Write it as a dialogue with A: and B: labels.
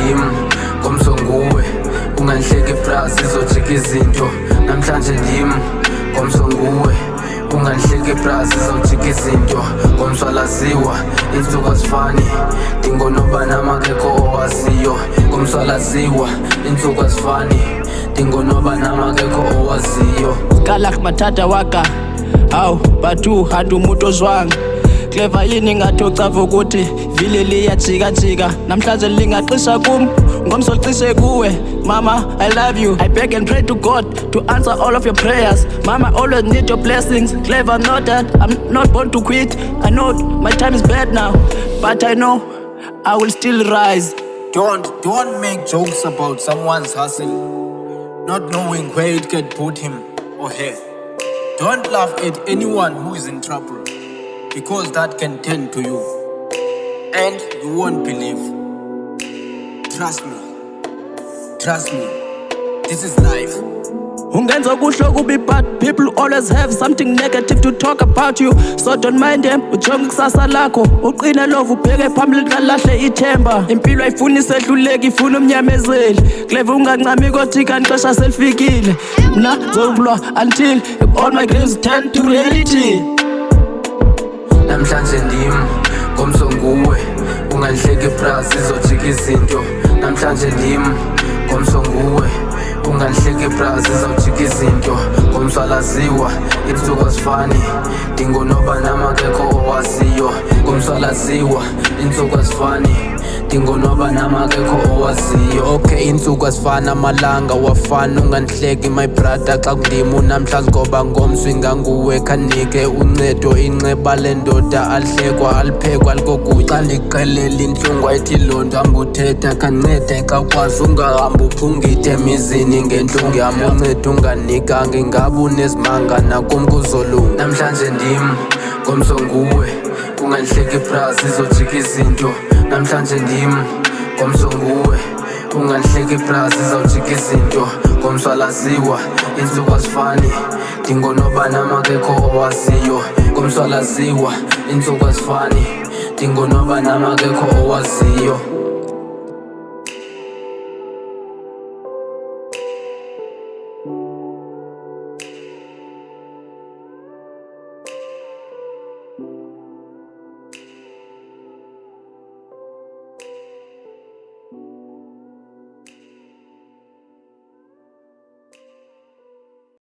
A: ndim ngomso nguwe ungandihleki bra zizojika izinto namhlanje ndim ngomso nguwe ungandihleki bra zizojika izinto ngomso laziwa iintsuku azifani ndingonoba namakekho owaziyo ngomso laziwa iintsuku azifani ndingonoba namakekho owaziyo
B: kalak matata waka awu batu hatu muto zwang clever yini ngatocava ukuthi vile liyajikajika namhlanje lingaqisha kum ngomso licishe kuwe mama I love you I beg and pray to God to answer all of your prayers mama always need your blessings clever know that I'm not born to quit I know my time is bad now but I know I will still rise.
A: Don't make jokes about someone's hustle not knowing where it can put him or her. Don't laugh at anyone who is in trouble because that can turn to you and you won't believe. Trust me, this is life.
B: Ungenza kuhle kubi but people always have something negative to talk about you so don't mind them ujonge kusasa lakho uqine love ubheke phambili kalahle ithemba impilo ayifuni sehluleki ifuna umnyamezeli clever ungancami kodwa ikanixesha selifikile mina zokulwa until all my dreams turn to reality.
A: Namhlanje ndim ngomso nguwe ungandihleki bra zizojika izinto namhlanje ndim ngomso nguwe ungandihleki bra zizojika izinto ngomso laziwa iintsuku azifani ndingonoba namakekho owaziyo ngomso laziwa iintsuku azifani ndingonoba namakekho owaziyo okay iintsuku azifana amalanga awafani ungandihleki my brother xa kundim namhlanje ngoba ngomso inganguwe khanike uncedo inxeba lendoda alihlekwa aliphekwa likokutya xa ndixelela intlungu ayithi loo nto anguthetha khancede xa ukwazi ungahamba uphungithe emizini ngentlungu yam uncedo unganikanga ingaba unezimanga nakum kuzolunga namhlanje ndim ngomso nguwe ungandihleki bra zizojika izinto namhlanje ndim ngomso nguwe ungandihleki bra zizojika izinto ngomso laziwa iintsuku azifani ndingonoba namakekho owaziyo ngomso laziwa iintsuku azifani ndingonoba namakekho owaziyo.